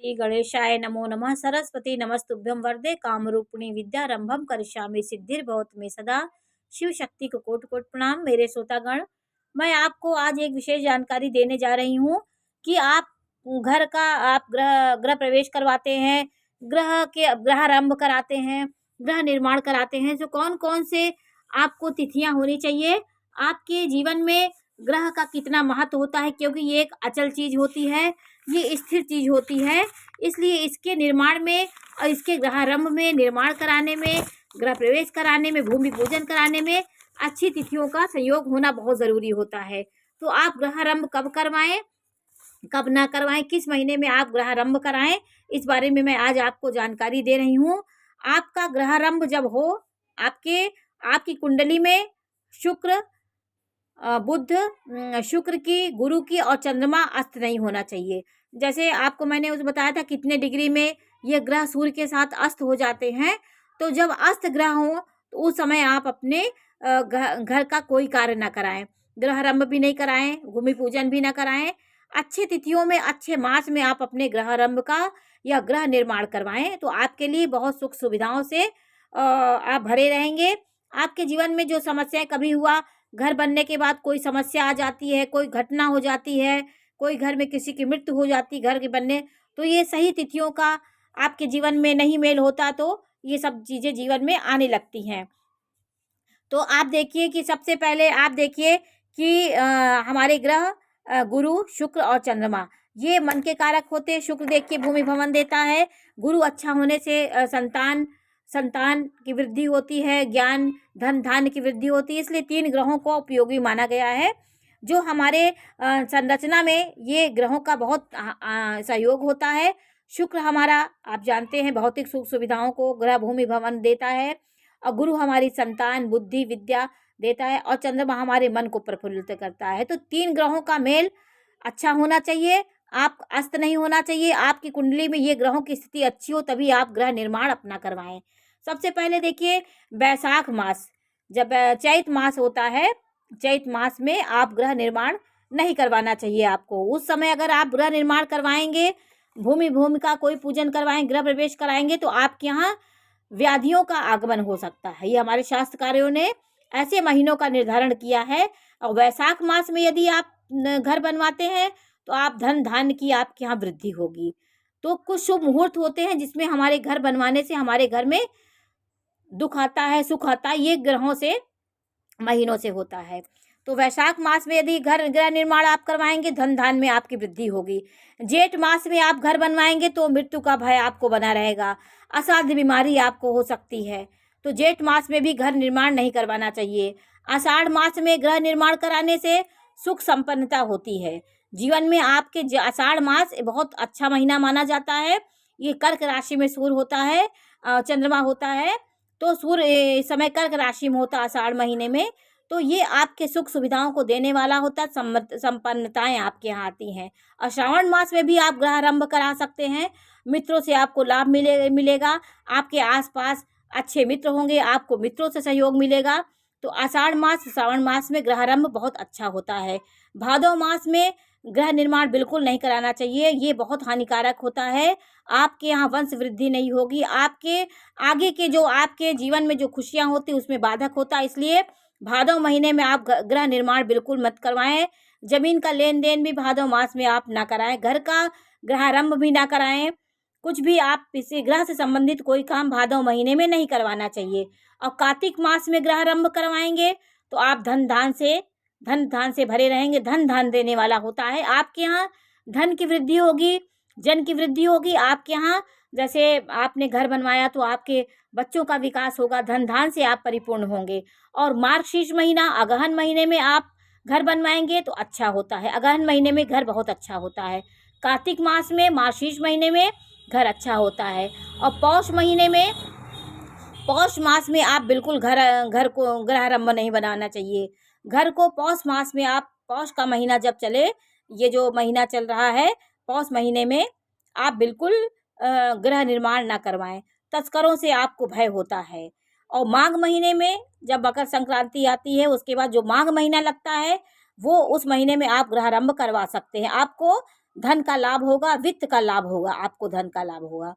श्री गणेशाय नमो नमः। सरस्वती नमस्तुभ्यं वरदे कामरूपिणी विद्यारंभम करिष्यामि सिद्धिर्भवतु मे सदा। शिव शक्ति को कोटि कोटि प्रणाम। मेरे श्रोतागण, मैं आपको आज एक विशेष जानकारी देने जा रही हूँ कि आप गृह प्रवेश करवाते हैं, गृहारंभ कराते हैं, गृह निर्माण कराते हैं, जो कौन कौन से आपको तिथियां होनी चाहिए। आपके जीवन में ग्रह का कितना महत्व होता है, क्योंकि ये एक अचल चीज होती है, ये स्थिर चीज होती है। इसलिए इसके निर्माण में और इसके गृहारंभ में, निर्माण कराने में, गृह प्रवेश कराने में, भूमि पूजन कराने में अच्छी तिथियों का संयोग होना बहुत ज़रूरी होता है। तो आप गृहारंभ कब करवाएं, कब ना करवाएं, किस महीने में आप गृहारंभ कराएं, इस बारे में मैं आज आपको जानकारी दे रही हूँ। आपका गृहारंभ जब हो, आपकी कुंडली में शुक्र, बुध, शुक्र की, गुरु की और चंद्रमा अस्त नहीं होना चाहिए। जैसे आपको मैंने उस बताया था कितने डिग्री में ये ग्रह सूर्य के साथ अस्त हो जाते हैं। तो जब अस्त ग्रह हो तो उस समय आप अपने घर का कोई कार्य ना कराएं, गृहारंभ भी नहीं कराएं, भूमि पूजन भी ना कराएं। अच्छी तिथियों में, अच्छे मास में आप अपने गृहारंभ का या गृह निर्माण करवाएं, तो आपके लिए बहुत सुख सुविधाओं से आप भरे रहेंगे। आपके जीवन में जो समस्याएं, कभी हुआ घर बनने के बाद कोई समस्या आ जाती है, कोई घटना हो जाती है, कोई घर में किसी की मृत्यु हो जाती घर के बनने, तो ये सही तिथियों का आपके जीवन में नहीं मेल होता, तो ये सब चीज़ें जीवन में आने लगती हैं। तो आप देखिए कि सबसे पहले आप देखिए कि हमारे ग्रह गुरु, शुक्र और चंद्रमा, ये मन के कारक होते हैं। शुक्र देखिए भूमि भवन देता है, गुरु अच्छा होने से संतान की वृद्धि होती है, ज्ञान, धन धान्य की वृद्धि होती है। इसलिए 3 ग्रहों को उपयोगी माना गया है। जो हमारे संरचना में ये ग्रहों का बहुत सहयोग होता है। शुक्र हमारा, आप जानते हैं, भौतिक सुख सुविधाओं को, गृह भूमि भवन देता है, और गुरु हमारी संतान, बुद्धि, विद्या देता है, और चंद्रमा हमारे मन को प्रफुल्लित करता है। तो 3 ग्रहों का मेल अच्छा होना चाहिए, आप अस्त नहीं होना चाहिए। आपकी कुंडली में ये ग्रहों की स्थिति अच्छी हो, तभी आप गृह निर्माण अपना करवाएं। सबसे पहले देखिए बैसाख मास, जब चैत मास होता है, चैत मास में आप गृह निर्माण नहीं करवाना चाहिए आपको। उस समय अगर आप गृह निर्माण करवाएंगे, भूमि का कोई पूजन करवाएं, गृह प्रवेश कराएंगे, तो आपके यहाँ व्याधियों का आगमन हो सकता है। ये हमारे शास्त्रकारों ने ऐसे महीनों का निर्धारण किया है। और वैशाख मास में यदि आप घर बनवाते हैं, तो आप धन धान्य की आपके यहाँ वृद्धि होगी। तो कुछ शुभ मुहूर्त होते हैं जिसमें हमारे घर बनवाने से हमारे घर में दुख आता है, सुख आता है, ये ग्रहों से, महीनों से होता है। तो वैशाख मास में यदि गृह निर्माण आप करवाएंगे, धन धान्य में आपकी वृद्धि होगी। जेठ मास में आप घर बनवाएंगे तो मृत्यु का भय आपको बना रहेगा, असाध्य बीमारी आपको हो सकती है। तो जेठ मास में भी घर निर्माण नहीं करवाना चाहिए। आषाढ़ मास में गृह निर्माण कराने से सुख संपन्नता होती है जीवन में। आपके आषाढ़ मास बहुत अच्छा महीना माना जाता है। ये कर्क राशि में सूर्य होता है, चंद्रमा होता है। तो सूर्य इस समय कर्क राशि में होता है आषाढ़ महीने में। तो ये आपके सुख सुविधाओं को देने वाला होता है, संपन्नताएं आपके यहाँ आती हैं। और श्रावण मास में भी आप गृहारंभ करा सकते हैं। मित्रों से आपको लाभ मिलेगा, आपके आसपास अच्छे मित्र होंगे, आपको मित्रों से सहयोग मिलेगा। तो आषाढ़ मास, श्रावण मास में गृहारंभ बहुत अच्छा होता है। भादव मास में गृह निर्माण बिल्कुल नहीं कराना चाहिए, ये बहुत हानिकारक होता है। आपके यहाँ वंश वृद्धि नहीं होगी, आपके आगे के जो आपके जीवन में जो खुशियाँ होती उसमें बाधक होता है। इसलिए भादव महीने में आप गृह निर्माण बिल्कुल मत करवाएं। जमीन का लेन देन भी भादव मास में आप ना कराएं, घर का गृहारंभ भी ना कराएं। कुछ भी आप इसी ग्रह से संबंधित कोई काम भादव महीने में नहीं करवाना चाहिए। और कार्तिक मास में गृहारंभ करवाएंगे तो आप धन धान से भरे रहेंगे। धन धान देने वाला होता है। आपके यहाँ धन की वृद्धि होगी, जन की वृद्धि होगी। आपके यहाँ जैसे आपने घर बनवाया तो आपके बच्चों का विकास होगा, धन धान से आप परिपूर्ण होंगे। और मार्गशीर्ष महीना, अगहन महीने में आप घर बनवाएंगे तो अच्छा होता है। अगहन महीने में घर बहुत अच्छा होता है। कार्तिक मास में, मार्गशीर्ष महीने में घर अच्छा होता है। और पौष मास में आप बिल्कुल घर को गृहारंभ नहीं बनाना चाहिए। घर को पौष मास में आप, पौष का महीना जब चले, ये जो महीना चल रहा है पौष महीने में, आप बिल्कुल गृह निर्माण ना करवाएं। तस्करों से आपको भय होता है। और माघ महीने में जब मकर संक्रांति आती है, उसके बाद जो माघ महीना लगता है, वो उस महीने में आप गृहारंभ करवा सकते हैं। आपको धन का लाभ होगा, वित्त का लाभ होगा, आपको धन का लाभ होगा।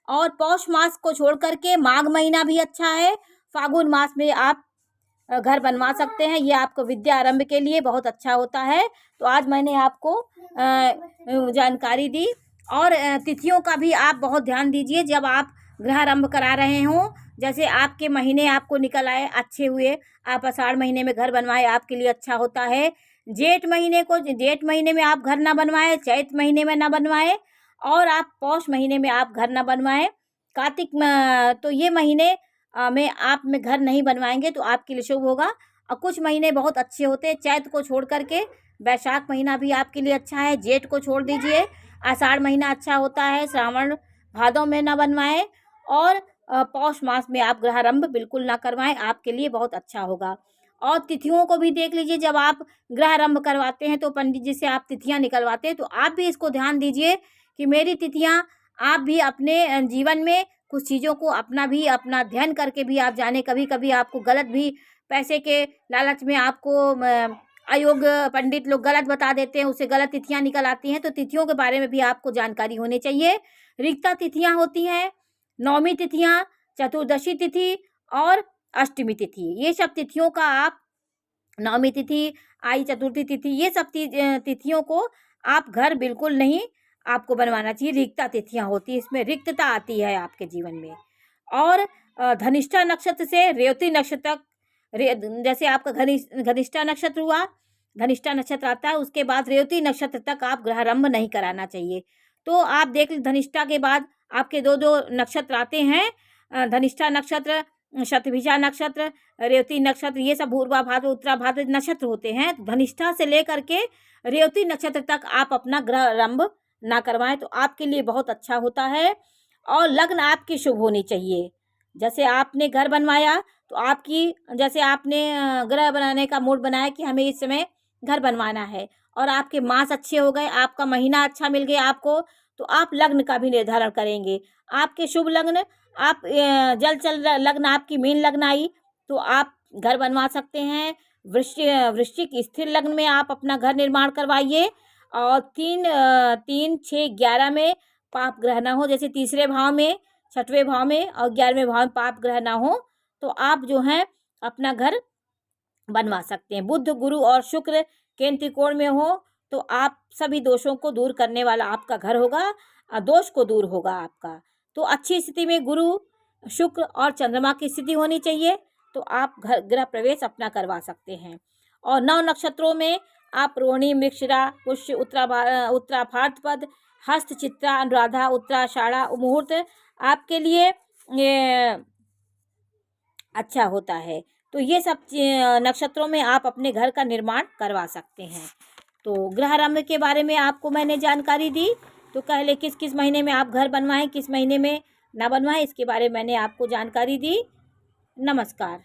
और पौष मास को छोड़ करके माघ महीना भी अच्छा है। फागुन मास में आप घर बनवा सकते हैं, ये आपको विद्या आरंभ के लिए बहुत अच्छा होता है। तो आज मैंने आपको जानकारी दी। और तिथियों का भी आप बहुत ध्यान दीजिए जब आप गृह आरंभ करा रहे हों। जैसे आपके महीने आपको निकल आए अच्छे हुए, आप आषाढ़ महीने में घर बनवाए, आपके लिए अच्छा होता है। जेठ महीने में आप घर ना बनवाएं, चैत महीने में ना बनवाएं, और आप पौष महीने में आप घर ना बनवाएं। कार्तिक तो ये महीने में आप में घर नहीं बनवाएंगे तो आपके लिए शुभ होगा। और कुछ महीने बहुत अच्छे होते हैं, चैत को छोड़ करके वैशाख महीना भी आपके लिए अच्छा है। जेठ को छोड़ दीजिए, आषाढ़ महीना अच्छा होता है, श्रावण भादों में ना बनवाएं, और पौष मास में आप गृहारंभ बिल्कुल ना करवाएं, आपके लिए बहुत अच्छा होगा। और तिथियों को भी देख लीजिए, जब आप गृहारंभ करवाते हैं तो पंडित जी से आप तिथियां निकलवाते हैं, तो आप भी इसको ध्यान दीजिए कि मेरी तिथियां, आप भी अपने जीवन में कुछ चीज़ों को अपना अध्ययन करके भी आप जाने। कभी कभी आपको गलत भी पैसे के लालच में आपको अयोग्य पंडित लोग गलत बता देते हैं, उससे गलत तिथियां निकल आती हैं। तो तिथियों के बारे में भी आपको जानकारी होनी चाहिए। रिक्ता तिथियां होती हैं, नौमी तिथियां, चतुर्दशी तिथि और अष्टमी तिथि, ये सब तिथियों का आप, नवमी तिथि आई, चतुर्थी तिथि, ये सब तिथियों को आप घर बिल्कुल नहीं आपको बनवाना चाहिए। रिक्ता तिथियां होती है, इसमें रिक्तता आती है आपके जीवन में। और धनिष्ठा नक्षत्र से रेवती नक्षत्र तक, जैसे आपका घनिष्ठा नक्षत्र हुआ, धनिष्ठा नक्षत्र आता है, उसके बाद रेवती नक्षत्र तक आप गृहारंभ नहीं कराना चाहिए। तो आप देख लीजिए, धनिष्ठा के बाद आपके दो नक्षत्र आते हैं, धनिष्ठा नक्षत्र, शतभिषा नक्षत्र, रेवती नक्षत्र, ये सब भूर्वा भाद्र उत्तरा भाद्र नक्षत्र होते हैं। तो धनिष्ठा से लेकर के रेवती नक्षत्र तक आप अपना गृहारंभ ना करवाएं, तो आपके लिए बहुत अच्छा होता है। और लग्न आपकी शुभ होनी चाहिए। जैसे आपने घर बनवाया तो आपकी, जैसे आपने गृह बनाने का मूड बनाया कि हमें इस समय घर बनवाना है, और आपके मास अच्छे हो गए, आपका महीना अच्छा मिल गया आपको, तो आप लग्न का भी निर्धारण करेंगे। आपके शुभ लग्न, आप जल चल लग्न आपकी मीन लग्न आई तो आप घर बनवा सकते हैं। वृश्चिक स्थिर लग्न में आप अपना घर निर्माण करवाइए। और 3, 6, 11 में पाप ग्रह ना हो, जैसे तीसरे भाव में, छठवें भाव में और 11वें भाव में पाप ग्रह ना हो, तो आप जो है अपना घर बनवा सकते हैं। बुध, गुरु और शुक्र केंद्र त्रिकोण में हो तो आप सभी दोषों को दूर करने वाला आपका घर होगा, दोष को दूर होगा आपका। तो अच्छी स्थिति में गुरु, शुक्र और चंद्रमा की स्थिति होनी चाहिए, तो आप घर गृह प्रवेश अपना करवा सकते हैं। और 9 नक्षत्रों में आप रोहिणी, मृगशिरा, पुष्य, उत्तरा भाद्रपद, हस्त, चित्रा, अनुराधा, उत्तराषाढ़ा मुहूर्त आपके लिए ये अच्छा होता है। तो ये सब नक्षत्रों में आप अपने घर का निर्माण करवा सकते हैं। तो गृहारंभ के बारे में आपको मैंने जानकारी दी। तो पहले किस किस महीने में आप घर बनवाएं, किस महीने में ना बनवाएं, इसके बारे में मैंने आपको जानकारी दी। नमस्कार।